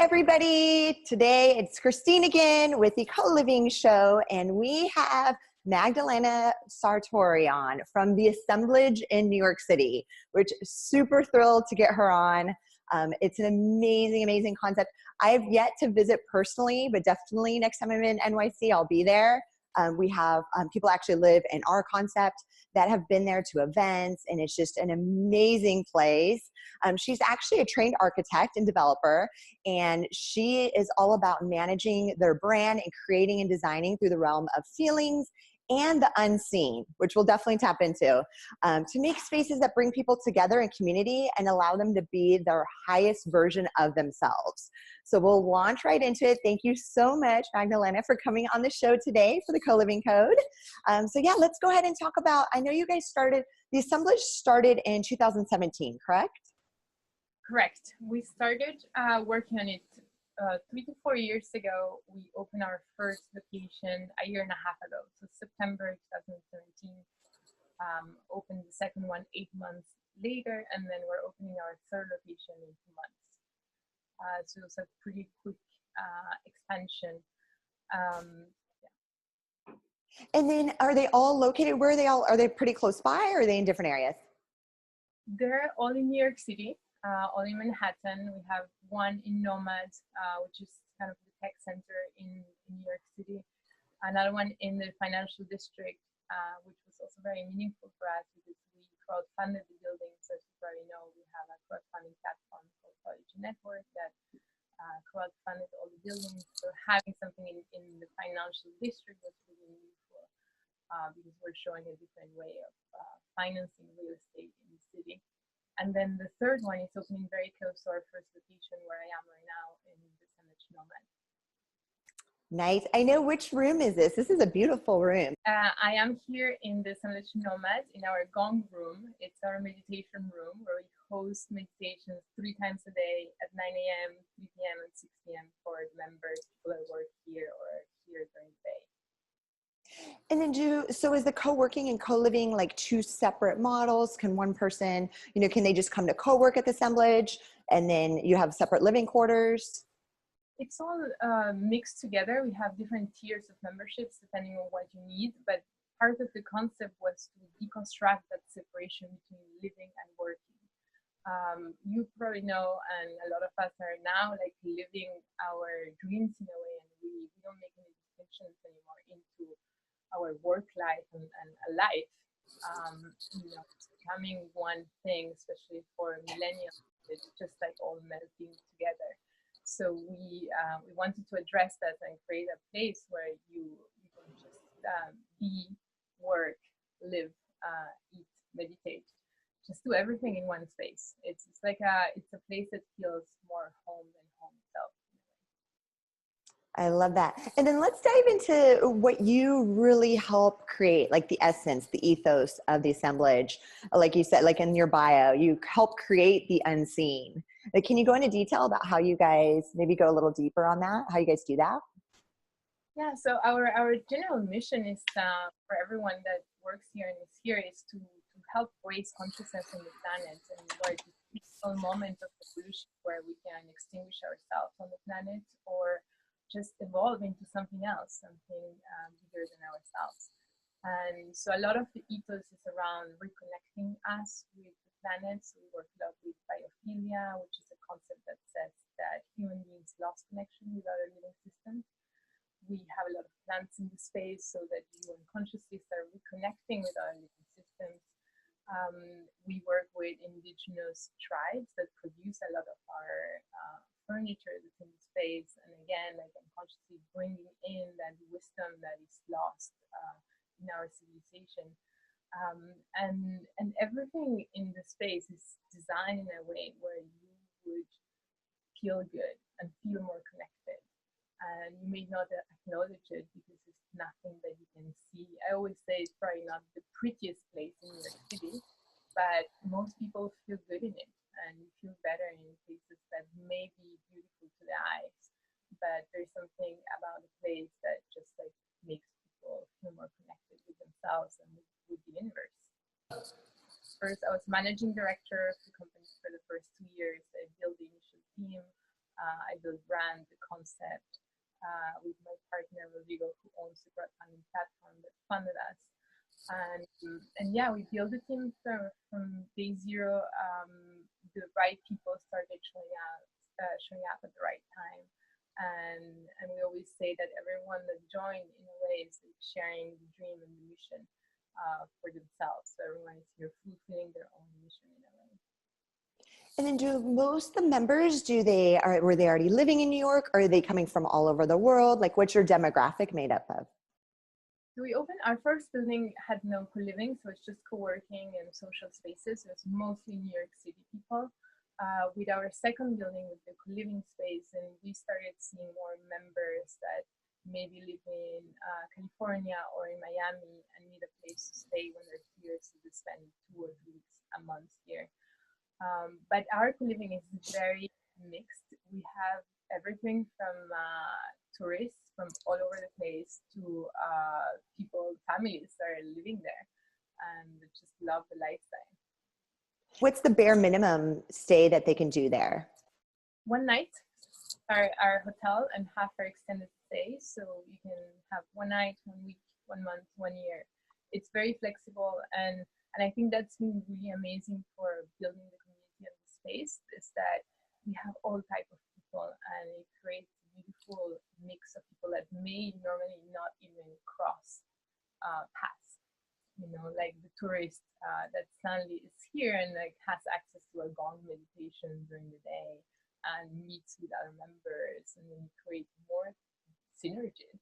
everybody. Today it's Christine again with the Co-Living Show, and we have Magdalena Sartori on from the Assemblage in New York City, which super thrilled to get her on. It's an amazing, amazing concept. I have yet to visit personally, but definitely next time I'm in NYC, I'll be there. We have people actually live in our concept that have been there to events, and it's just an amazing place. She's actually a trained architect and developer, and she is all about managing their brand and creating and designing through the realm of feelings and the unseen, which we'll definitely tap into, to make spaces that bring people together in community and allow them to be their highest version of themselves. So we'll launch right into it. Thank you so much, Magdalena, for coming on the show today for the Co-Living Code. So yeah, let's go ahead and talk about, I know you guys started, the Assemblage started in 2017, correct? Correct. We started working on it 3 to 4 years ago. We opened our first location a year and a half ago. So September 2017, opened the second one 8 months later, and then we're opening our third location in 2 months. So it's a pretty quick expansion. Yeah. And then are they all located, where are they all, are they pretty close by, or are they in different areas? They're all in New York City, all in Manhattan. We have one in Nomad, which is kind of the tech center in New York City. Another one in the financial district, which was also very meaningful for us because we crowdfunded the building. So as you probably know, we have a crowdfunding platform called Network that crowdfunded all the buildings. So having something in the financial district was really meaningful because we're showing a different way of financing real estate in the city. And then the third one is opening very close to our first location where I am right now in the Assemblage Nomad. Nice. I know, which room is this? This is a beautiful room. I am here in the Assemblage Nomad in our gong room. It's our meditation room where we host meditations 3 times a day at 9 a.m., 3 p.m., and 6 p.m. for members, people that work here or here during the day. And then so is the co-working and co-living like 2 separate models? Can one person, can they just come to co-work at the Assemblage and then you have separate living quarters? It's all mixed together. We have different tiers of memberships depending on what you need, but part of the concept was to deconstruct that separation between living and working. You probably know, and a lot of us are now like living our dreams in a way, and we don't make any distinctions anymore into our work life and a life. It's becoming one thing, especially for millennials. It's just like all melting together. So we wanted to address that and create a place where you can just be, work, live, eat, meditate, just do everything in one space. It's like it's a place that feels more home than home itself. I love that. And then let's dive into what you really help create, like the essence, the ethos of the Assemblage. Like you said, like in your bio, you help create the unseen. Like, can you go into detail about how you guys maybe go a little deeper on that, how you guys do that? Yeah, so our general mission is for everyone that works here and is here is to help raise consciousness on the planet, and where it's a peaceful moment of evolution where we can extinguish ourselves on the planet or just evolve into something else, something bigger than ourselves. And so a lot of the ethos is around reconnecting us with the planet. So we work a lot with biophilia, which is a concept that says that human beings lost connection with other living systems. We have a lot of plants in the space so that you unconsciously start reconnecting with other living systems. We work with indigenous tribes that produce a lot of our furniture that's in the space, and again, like unconsciously bringing in that wisdom that is lost in our civilization, and everything in the space is designed in a way where you would feel good and feel more connected. And you may not acknowledge it because it's nothing that you can see. I always say it's probably not the prettiest place in New York City, but most people feel good in it. And you feel better in places that may be beautiful to the eyes, but there's something about the place that just like makes people feel more connected with themselves and with the universe. First, I was managing director of the company for the first 2 years. I built the initial team. I built brand, the concept, with my partner Rodrigo, who owns the crowdfunding platform that funded us. And yeah, we built the team from day zero. The right people started showing up at the right time. And we always say that everyone that joined in a way is like sharing the dream and the mission for themselves. So everyone is here fulfilling their own mission in a way. And then do most of the members, were they already living in New York, or are they coming from all over the world? Like, what's your demographic made up of? So we opened our first building, had no co-living, so it's just co-working and social spaces. So it's mostly New York City people. With our second building, with the co-living space, and we started seeing more members that maybe live in California or in Miami and need a place to stay when they're here, so they spend 2 or 3 weeks a month here. But our co-living is very mixed. We have everything from tourists from all over the place to people, families that are living there and just love the lifestyle. What's the bare minimum stay that they can do there? 1 night, our hotel, and half our extended stay. So you can have 1 night, 1 week, 1 month, 1 year. It's very flexible, and I think that's been really amazing for building the community and the space, is that we have all types of people, and it creates a beautiful mix of people that may normally not even cross paths. You know, like the tourist that suddenly is here and like has access to a gong meditation during the day and meets with other members, and then create more synergies.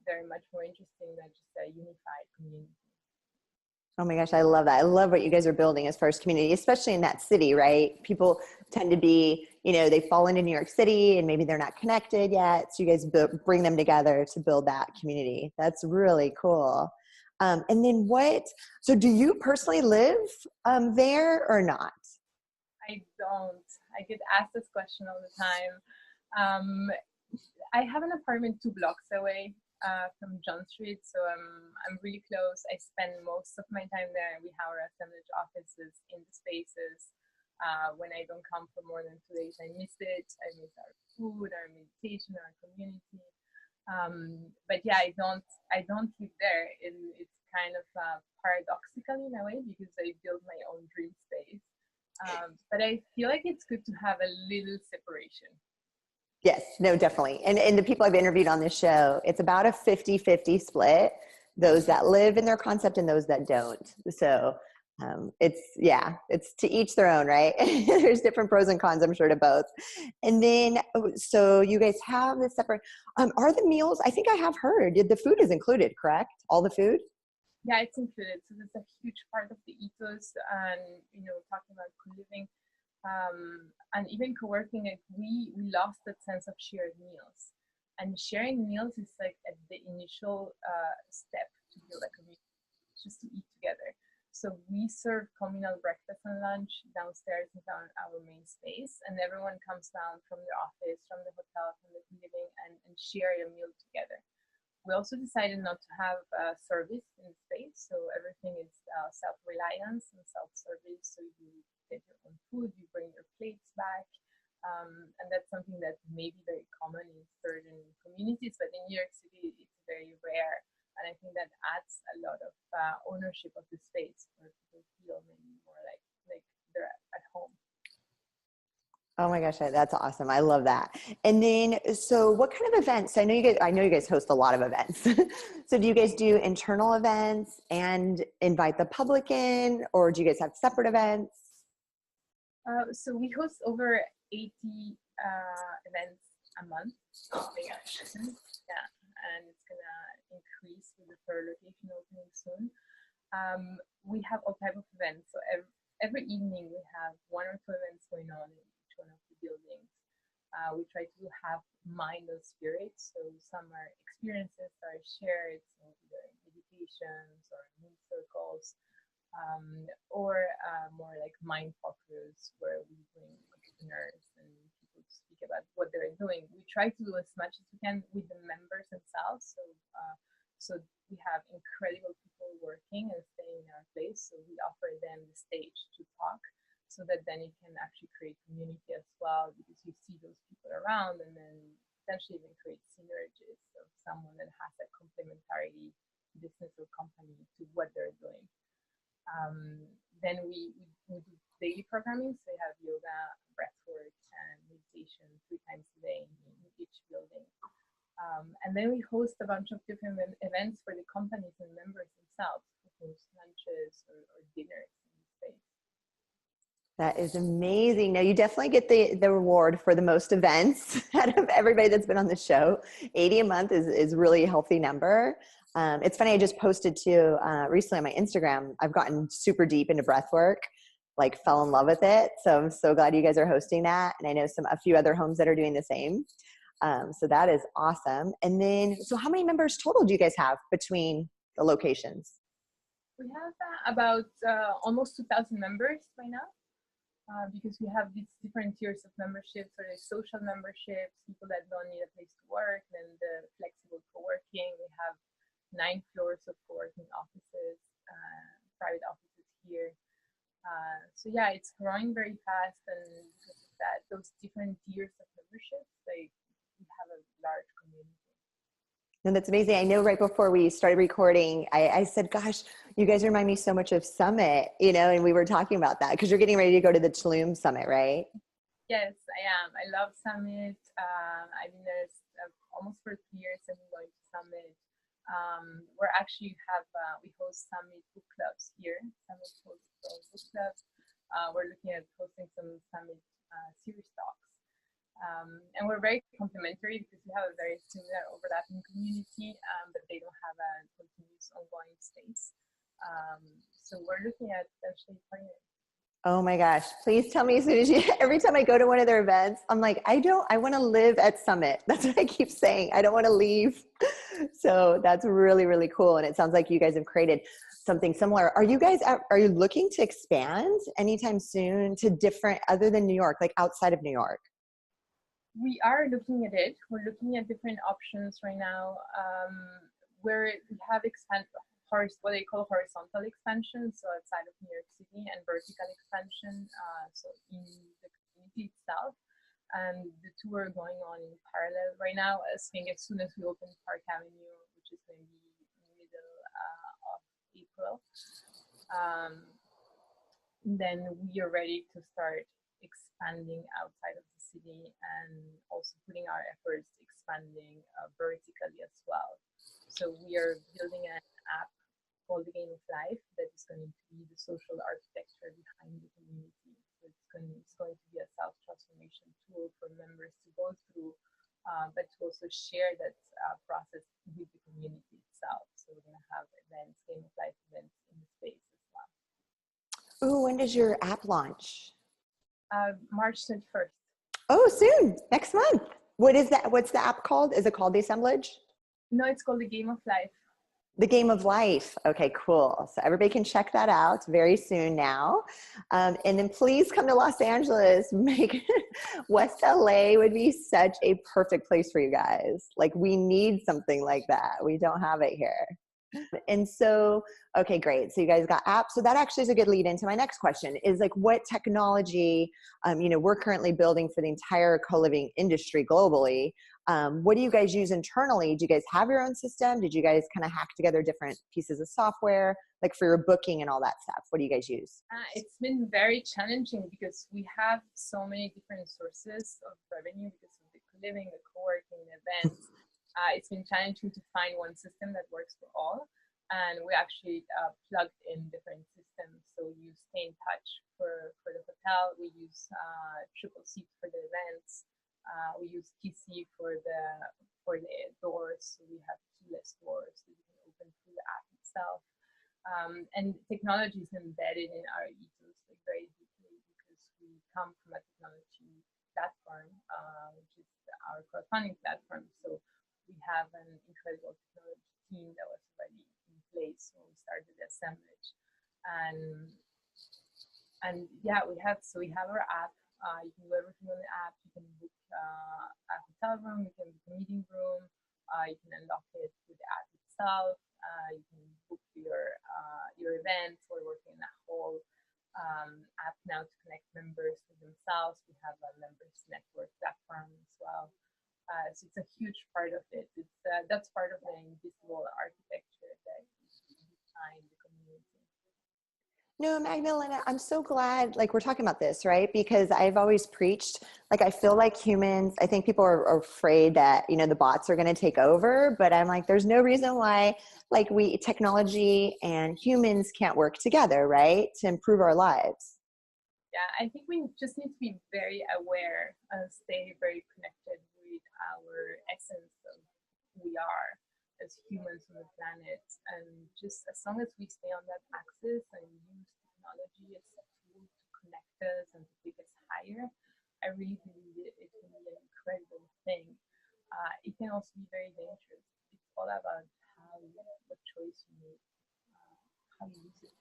They're much more interesting than just a unified community. Oh my gosh, I love that. I love what you guys are building as far as community, especially in that city, right? People tend to be, they fall into New York City and maybe they're not connected yet. So you guys bring them together to build that community. That's really cool. And then so do you personally live there or not? I don't. I get asked this question all the time. I have an apartment 2 blocks away from John Street, so I'm really close. I spend most of my time there. We have our Assemblage offices in the spaces. When I don't come for more than 2 days, I miss it. I miss our food, our meditation, our community. But yeah, I don't live there. It's kind of paradoxical in a way, because I built my own dream space. But I feel like it's good to have a little separation. Yes, no, definitely. And the people I've interviewed on this show, it's about a 50-50 split, those that live in their concept and those that don't. So it's to each their own, right? There's different pros and cons, I'm sure, to both. And then, so you guys have this separate, are the meals, I think I have heard, the food is included, correct? All the food? Yeah, it's included. So it's a huge part of the ethos, and, talking about co-living, and even co-working, like we lost that sense of shared meals, and sharing meals is like at the initial step to build a community, just to eat together. So we serve communal breakfast and lunch downstairs in our main space, and everyone comes down from their office, from the hotel, from the living, and share a meal together. We also decided not to have service in the space, so everything is self-reliance and self-service. So you get your own food, you bring your plates back, and that's something that may be very common in certain communities, but in New York City it's very rare. And I think that adds a lot of ownership of the space, where people feel maybe more like they're at home. Oh my gosh, that's awesome. I love that. And then, so what kind of events? I know you guys host a lot of events. So do you guys do internal events and invite the public in, or do you guys have separate events? So we host over 80 events a month. Oh my gosh. Yeah, and it's gonna increase with the 3rd location opening soon. We have all type of events. So every evening we have 1 or 2 events going on in each one of the buildings. We try to have mind and spirit. So some are experiences that are shared, so either meditations or moon circles, or more like mind focus, where we bring entrepreneurs and people to speak about what they're doing. We try to do as much as we can with the members themselves. So we have incredible people working and staying in our place. So we offer them the stage to talk. so that then you can actually create community as well, because you see those people around, and then potentially even create synergies of someone that has a complementary business or company to what they're doing. Then we do daily programming, so we have yoga, breathwork, and meditation 3 times a day in each building. And then we host a bunch of different events for the companies and members themselves. We host lunches or dinners in the space. That is amazing. Now you definitely get the reward for the most events out of everybody that's been on the show. 80 a month is really a healthy number. It's funny, I just posted too recently on my Instagram. I've gotten super deep into breath work, like fell in love with it. So I'm so glad you guys are hosting that. And I know a few other homes that are doing the same. So that is awesome. And then, so how many members total do you guys have between the locations? We have about almost 2,000 members by now. Because we have these different tiers of memberships. So there's social memberships, people that don't need a place to work, then the flexible co-working. We have 9 floors of co-working offices, private offices here. So yeah, it's growing very fast, and because of that, those different tiers of memberships, we have a large community. And that's amazing. I know right before we started recording, I said, gosh, you guys remind me so much of Summit, and we were talking about that because you're getting ready to go to the Tulum Summit, right? Yes, I am. I love Summit. I've been there almost for 3 years. I've been going to Summit. We're actually we host Summit book clubs here. Summit hosts book clubs. We're looking at hosting some Summit series talks. And we're very complementary because we have a very similar overlapping community, but they don't have a continuous ongoing space. So we're looking at potentially partnering. Oh my gosh, please tell me as soon as every time I go to one of their events, I'm like, I want to live at Summit. That's what I keep saying. I don't want to leave. So that's really, really cool. And it sounds like you guys have created something similar. Are you looking to expand anytime soon to different, other than New York, like outside of New York? We are looking at it. We're looking at different options right now. We have what they call horizontal expansion, so outside of New York City, and vertical expansion, so in the community itself. And the two are going on in parallel right now. I think as soon as we open Park Avenue, which is going to be in the middle of April, then we are ready to start expanding outside of the city and also putting our efforts expanding vertically as well. So we are building an app called The Game of Life that is going to be the social architecture behind the community. So it's going to be a self-transformation tool for members to go through, but to also share that process with the community itself. So we're going to have events, Game of Life events in the space as well. Ooh, when does your app launch? March 31st. Oh, soon, next month. What is that? What's the app called? Is it called the Assemblage? No, it's called The Game of Life. The Game of Life. Okay, cool. So everybody can check that out very soon now. And then please come to Los Angeles. West LA would be such a perfect place for you guys. Like, we need something like that. We don't have it here. And so, okay, great. So you guys got apps. So that actually is a good lead into my next question is like, what technology, we're currently building for the entire co-living industry globally. What do you guys use internally? Do you guys have your own system? Did you guys kind of hack together different pieces of software, like for your booking and all that stuff? What do you guys use? It's been very challenging because we have so many different sources of revenue because of the co-living, the co-working, the events. It's been challenging to find one system that works for all. And we actually plugged in different systems. So we use Stay in Touch for the hotel. We use Triple Seat for the events. We use TC for the doors. So we have keyless doors that you can open through the app itself. And technology is embedded in our ethos like very deeply because we come from a technology platform, which is our crowdfunding platform. So we have an incredible technology team that was already in place when we started Assemblage. And yeah, we have our app. You can do everything on the app. You can book a hotel room, you can book a meeting room, you can unlock it with the app itself, you can book your events. We're working in a whole app now to connect members with themselves. We have a members network platform as well. So it's a huge part of it. That's part of the invisible architecture that define the community. No, Magdalena, I'm so glad, like, we're talking about this, right? Because I've always preached, like, I feel like humans, I think people are afraid that, you know, the bots are going to take over, but I'm like, there's no reason why, like, technology and humans can't work together, right? To improve our lives. Yeah, I think we just need to be very aware and stay very connected with our essence of who we are as humans on the planet. And just as long as we stay on that axis and use technology as a tool to connect us and to take us higher, I really believe it can be an incredible thing. It can also be very dangerous. It's all about what choice you make, how you use it.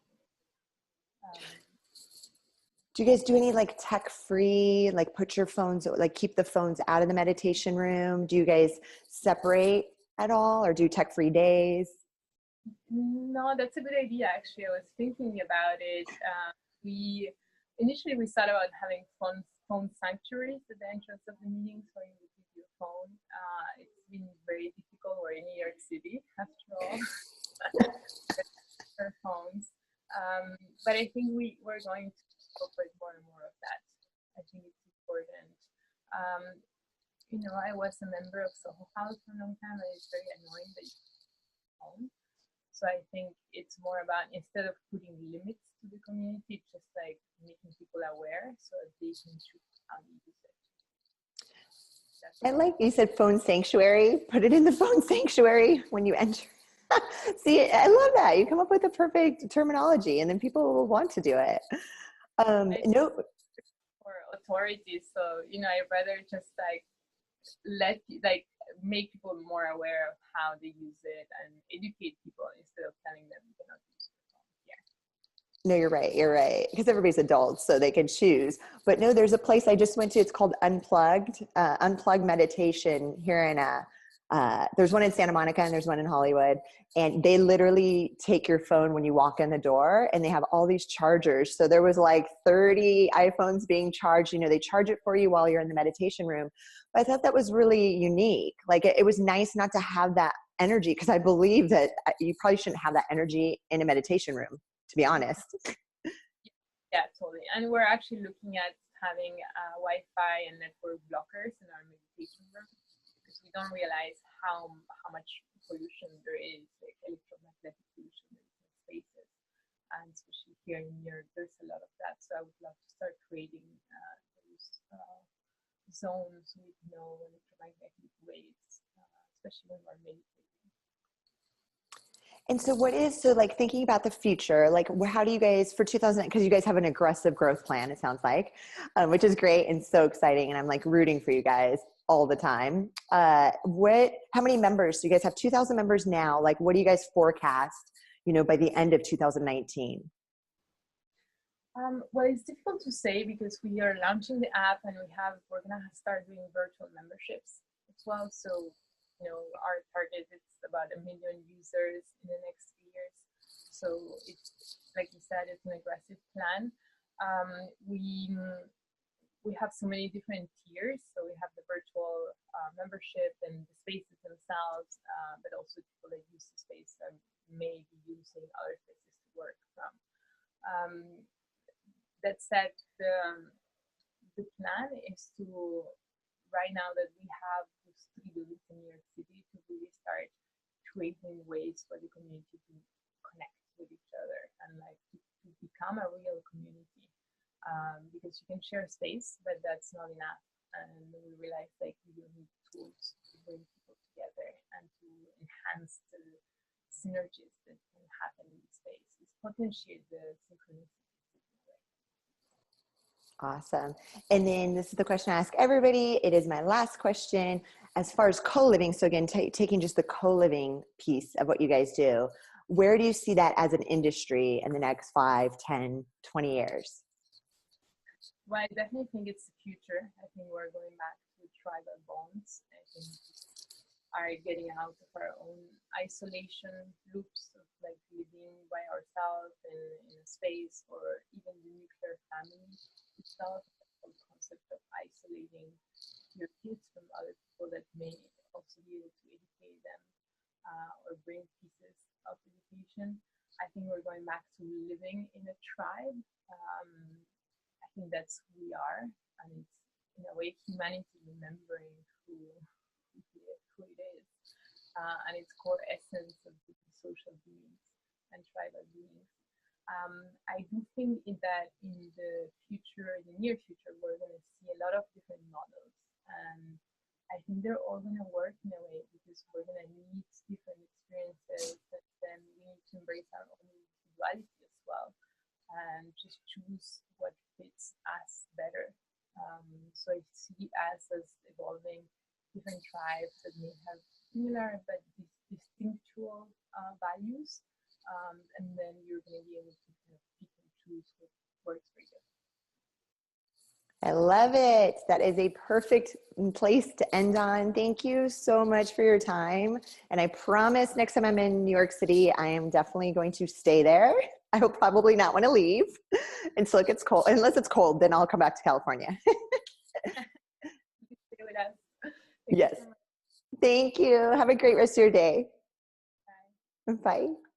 Do you guys do any like tech free, like put your phones, like keep the phones out of the meditation room? Do you guys separate at all or do tech free days? No, that's a good idea. Actually, I was thinking about it. We initially started about having phone sanctuaries at the entrance of the meetings where you would leave your phone. It's been very difficult. We're in New York City, after all, our phones. But I think we're going to incorporate more and more of that. I think it's important. I was a member of Soho House for a long time, and it's very annoying that you phone. So I think it's more about, instead of putting limits to the community, just like making people aware so that they can choose how to use it. I like you said phone sanctuary. Put it in the phone sanctuary when you enter. See, I love that. You come up with the perfect terminology and then people will want to do it. No. For authorities, so I'd rather just make people more aware of how they use it and educate people instead of telling them you cannot use the phone. Yeah. No, you're right. You're right. Because everybody's adults, so they can choose. But no, there's a place I just went to. It's called Unplugged Meditation here in there's one in Santa Monica and there's one in Hollywood. And they literally take your phone when you walk in the door and they have all these chargers. So there was like 30 iPhones being charged. They charge it for you while you're in the meditation room. But I thought that was really unique. Like it was nice not to have that energy, because I believe that you probably shouldn't have that energy in a meditation room, to be honest. Yeah, totally. And we're actually looking at having Wi-Fi and network blockers in our meditation room, because we don't realize how much pollution there is, like electromagnetic pollution in spaces. And especially here in New York, there's a lot of that. So I would love to start creating those zones with no electromagnetic waves, especially when we're meditating. And so like thinking about the future, like how do you guys for 2000, because you guys have an aggressive growth plan, it sounds like, which is great and so exciting. And I'm like rooting for you guys all the time. How many members? Do you guys have 2,000 members now? Like, what do you guys forecast, by the end of 2019? Well, it's difficult to say because we are launching the app and we're going to start doing virtual memberships as well. So, our target is about 1 million users in the next years. So it's, like you said, it's an aggressive plan. We have so many different tiers. So we have the virtual membership and the spaces themselves, but also people that use the space and may be using other spaces to work from. That said, the plan is to, right now that we have those 3 buildings in New York City, to really start creating ways for the community to connect with each other and to become a real community. Because you can share space, but that's not enough. And we realize we need tools to bring people together and to enhance the synergies that can happen in the space. It's potentiate the synchronicity. Awesome. And then this is the question I ask everybody. It is my last question. As far as co-living, so again, taking just the co-living piece of what you guys do, where do you see that as an industry in the next 5, 10, 20 years? Well, I definitely think it's the future. I think we're going back to tribal bonds. I think are getting out of our own isolation loops of like living by ourselves in a space, or even the nuclear family itself, the whole concept of isolating your kids from other people that may also be able to educate them or bring pieces of education. I think we're going back to living in a tribe. I think that's who we are, and it's in a way humanity remembering who it is, and its core essence of the social beings and tribal beings. I do think that in the future, in the near future, we're going to see a lot of different models, and I think they're all going to work in a way because we're going to need different experiences, and then we need to embrace our own individuality as well, and just choose what fits us better. So I see us as evolving different tribes that may have similar but distinctual values, and then you're going to be able to kind of pick and choose what works for you. I love it. That is a perfect place to end on. Thank you so much for your time. And I promise next time I'm in New York City, I am definitely going to stay there. I will probably not want to leave until it gets cold. Unless it's cold, then I'll come back to California. Stay with us. Yes. Thank you. Have a great rest of your day. Bye. Bye.